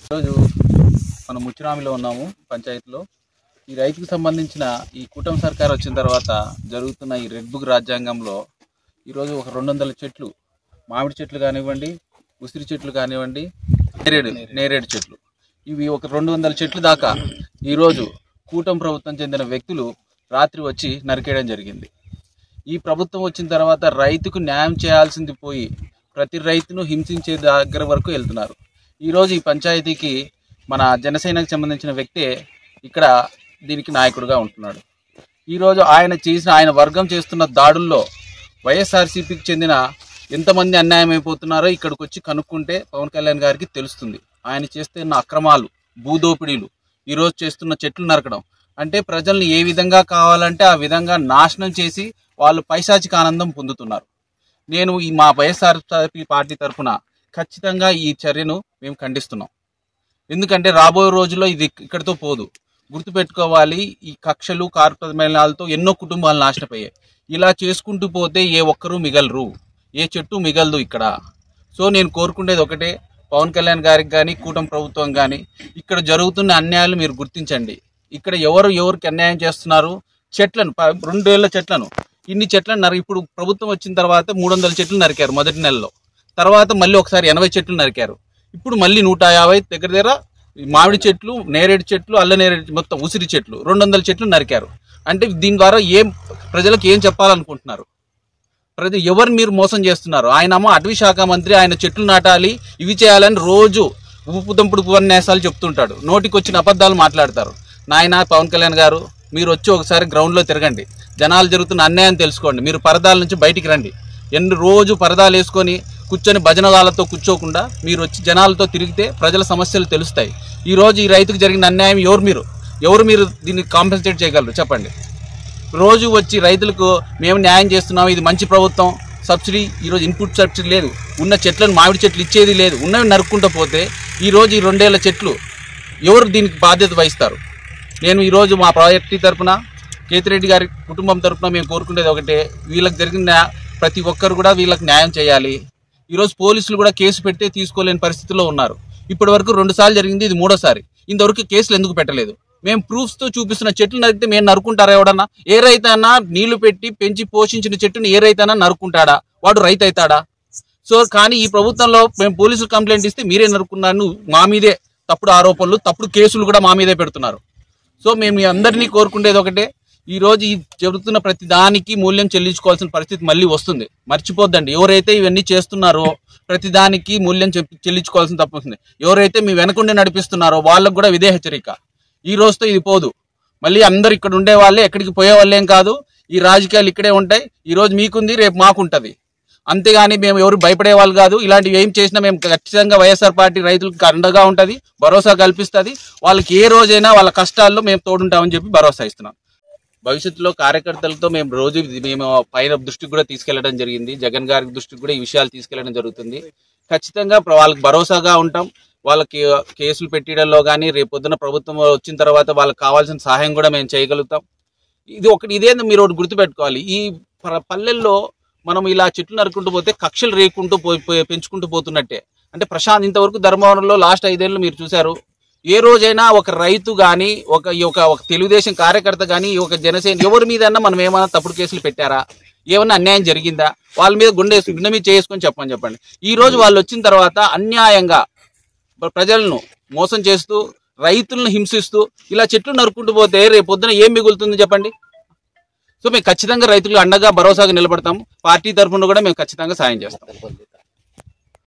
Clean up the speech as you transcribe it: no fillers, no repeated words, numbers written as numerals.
ఈరోజు మనం ముచ్చిరామిలో ఉన్నాము పంచాయతీలో. ఈ రైతుకు సంబంధించిన ఈ కూటమి సర్కార్ వచ్చిన తర్వాత జరుగుతున్న ఈ రెడ్ బుక్ రాజ్యాంగంలో ఈరోజు ఒక 200 చెట్లు, మామిడి చెట్లు కానివ్వండి, ఉసిరి చెట్లు కానివ్వండి, నేరేడు చెట్లు, ఇవి ఒక 200 చెట్లు దాకా ఈరోజు కూటమి ప్రభుత్వం చెందిన వ్యక్తులు రాత్రి వచ్చి నరికేయడం జరిగింది. ఈ ప్రభుత్వం వచ్చిన తర్వాత రైతుకు న్యాయం చేయాల్సింది పోయి ప్రతి రైతును హింసించే దగ్గర వరకు వెళ్తున్నారు. ఈరోజు ఈ పంచాయతీకి మన జనసేనకు సంబంధించిన వ్యక్తే ఇక్కడ దీనికి నాయకుడిగా ఉంటున్నాడు. ఈరోజు ఆయన వర్గం చేస్తున్న దాడుల్లో వైఎస్ఆర్సీపీకి చెందిన ఎంతమంది అన్యాయం అయిపోతున్నారో ఇక్కడికి వచ్చి కనుక్కుంటే పవన్ కళ్యాణ్ గారికి తెలుస్తుంది. ఆయన చేస్తున్న అక్రమాలు, భూదోపిడీలు, ఈరోజు చేస్తున్న చెట్లు నరకడం అంటే ప్రజల్ని ఏ విధంగా కావాలంటే ఆ విధంగా నాశనం చేసి వాళ్ళు పైశాచిక ఆనందం పొందుతున్నారు. నేను మా వైఎస్ఆర్సీపీ పార్టీ తరఫున ఖచ్చితంగా ఈ చర్యను మేము ఖండిస్తున్నాం. ఎందుకంటే రాబోయే రోజుల్లో ఇది ఇక్కడితో పోదు. గుర్తుపెట్టుకోవాలి, ఈ కక్షలు, కార్పొరేషన్లతో ఎన్నో కుటుంబాలు నాశనపోయాయి. ఇలా చేసుకుంటూ పోతే ఏ ఒక్కరూ మిగలరు, ఏ చెట్టు మిగలదు ఇక్కడ. సో నేను కోరుకునేది ఒకటే, పవన్ కళ్యాణ్ గారికి కానీ, కూటమి ప్రభుత్వం కానీ ఇక్కడ జరుగుతున్న అన్యాయాలు మీరు గుర్తించండి. ఇక్కడ ఎవరికి అన్యాయం చేస్తున్నారు? చెట్లను 2 చెట్లను, ఇన్ని చెట్లను ఇప్పుడు ప్రభుత్వం వచ్చిన తర్వాత 300 చెట్లు నరికారు మొదటి నెలలో. తర్వాత మళ్ళీ ఒకసారి 80 చెట్లు నరికారు. ఇప్పుడు మళ్ళీ 150 దగ్గర మామిడి చెట్లు, నేరేడు చెట్లు, నేరేడు మొత్తం ఉసిరి చెట్లు 200 చెట్లు నరికారు. అంటే దీని ద్వారా ప్రజలకు ఏం చెప్పాలనుకుంటున్నారు? ఎవరు మీరు మోసం చేస్తున్నారు? ఆయనేమో అటవీ శాఖ మంత్రి, ఆయన చెట్లు నాటాలి, ఇవి చేయాలని రోజు ఊపుదంపుడు ఉపన్యాసాలు చెప్తుంటాడు. నోటికొచ్చిన అబద్ధాలు మాట్లాడతారు. నాయన పవన్ కళ్యాణ్ గారు, మీరు వచ్చి ఒకసారి గ్రౌండ్లో తిరగండి, జనాలు జరుగుతున్న అన్యాయం తెలుసుకోండి. మీరు పరదాల నుంచి బయటికి రండి. రోజు పరదాలు వేసుకొని కూర్చొని భజనగాలతో కూర్చోకుండా మీరు వచ్చి జనాలతో తిరిగితే ప్రజల సమస్యలు తెలుస్తాయి. ఈరోజు ఈ రైతుకు జరిగిన అన్యాయం ఎవరు మీరు దీన్ని కాంపెన్సేట్ చేయగలరు చెప్పండి? రోజు వచ్చి రైతులకు మేము న్యాయం చేస్తున్నాము, ఇది మంచి ప్రభుత్వం, సబ్సిడీ, ఈరోజు ఇన్పుట్ సబ్సిడీ లేదు, ఉన్న చెట్లను మామిడి చెట్లు ఇచ్చేది లేదు, ఉన్నవి నరుక్కుంటూ పోతే ఈరోజు ఈ 2 ఏళ్ల చెట్లు ఎవరు దీనికి బాధ్యత వహిస్తారు? నేను ఈరోజు మా ప్రాజెక్టు తరఫున, కేతిరెడ్డి గారి కుటుంబం తరఫున మేము కోరుకునేది ఒకటే, వీళ్ళకి జరిగిన ప్రతి ఒక్కరు కూడా వీళ్ళకి న్యాయం చేయాలి. ఈరోజు పోలీసులు కూడా కేసు పెడితే తీసుకోలేని పరిస్థితిలో ఉన్నారు. ఇప్పటి వరకు 2 సార్లు జరిగింది, ఇది 3వ సారి. ఇంతవరకు కేసులు ఎందుకు పెట్టలేదు? మేము ప్రూఫ్స్తో చూపిస్తున్న చెట్లు నరికితే మేము నరుకుంటారా? ఎవడన్నా ఏ రైతన్నా నీళ్లు పెట్టి పెంచి పోషించిన చెట్టుని ఏ రైతన్నా నరుకుంటాడా? వాడు రైతు అవుతాడా? సో కానీ ఈ ప్రభుత్వంలో మేము పోలీసులు కంప్లైంట్ ఇస్తే మీరే నరుకున్నాను, మా మీదే తప్పుడు ఆరోపణలు, తప్పుడు కేసులు కూడా మా మీదే పెడుతున్నారు. సో మేము అందరినీ కోరుకునేది ఒకటే, ఈరోజు ఈ జరుగుతున్న ప్రతి దానికి మూల్యం చెల్లించుకోవాల్సిన పరిస్థితి మళ్ళీ వస్తుంది. మర్చిపోద్దండి, ఎవరైతే ఇవన్నీ చేస్తున్నారో ప్రతి దానికి మూల్యం చెల్లించుకోవాల్సిన తప్పొస్తుంది. ఎవరైతే మీ వెనకుండి నడిపిస్తున్నారో వాళ్ళకు కూడా ఇదే హెచ్చరిక. ఈ రోజుతో ఇది పోదు. మళ్ళీ అందరు ఇక్కడ ఉండే వాళ్ళే, ఎక్కడికి పోయే వాళ్ళేం కాదు. ఈ రాజకీయాలు ఇక్కడే ఉంటాయి. ఈరోజు మీకుంది, రేపు మాకుంటుంది. అంతేగాని మేము ఎవరు భయపడే వాళ్ళు కాదు. ఇలాంటివి ఏం చేసినా మేము ఖచ్చితంగా వైఎస్ఆర్ పార్టీ రైతులకు అండగా ఉంటుంది, భరోసా కల్పిస్తుంది. వాళ్ళకి ఏ రోజైనా వాళ్ళ కష్టాల్లో మేము తోడుంటామని చెప్పి భరోసా ఇస్తున్నాం. భవిష్యత్తులో కార్యకర్తలతో మేము పైన దృష్టికి కూడా తీసుకెళ్లడం జరిగింది. జగన్ గారి దృష్టికి కూడా ఈ విషయాలు తీసుకెళ్లడం జరుగుతుంది. ఖచ్చితంగా వాళ్ళకి భరోసాగా ఉంటాం. వాళ్ళకి కేసులు పెట్టడంలో కానీ, రేపొద్దున ప్రభుత్వం వచ్చిన తర్వాత వాళ్ళకి కావాల్సిన సహాయం కూడా మేము చేయగలుగుతాం. ఇదేందో మీరు ఒకటి గుర్తుపెట్టుకోవాలి, ఈ పల్లెల్లో మనం ఇలా చెట్లు నరుకుంటూ పోతే కక్షలు రేకుంటూ పెంచుకుంటూ పోతున్నట్టే. అంటే ఇంతవరకు ధర్మవరంలో లాస్ట్ 5 ఏళ్ళు మీరు చూశారు, ఏ రోజైనా ఒక రైతు కానీ, ఒక తెలుగుదేశం కార్యకర్త కానీ, ఒక జనసేన ఎవరి మీదన్నా మనం ఏమైనా తప్పుడు కేసులు పెట్టారా? ఏమన్నా అన్యాయం జరిగిందా? వాళ్ళ మీద గుండె మీద చేసుకొని చెప్పండి. ఈ రోజు వాళ్ళు వచ్చిన తర్వాత అన్యాయంగా ప్రజలను మోసం చేస్తూ, రైతులను హింసిస్తూ ఇలా చెట్లు నరుకుంటూ పోతే రేపొద్దున ఏం మిగులుతుంది చెప్పండి? సో మేము ఖచ్చితంగా రైతులకు అండగా భరోసాగా నిలబడతాం. పార్టీ తరఫున కూడా మేము ఖచ్చితంగా సాయం చేస్తాం.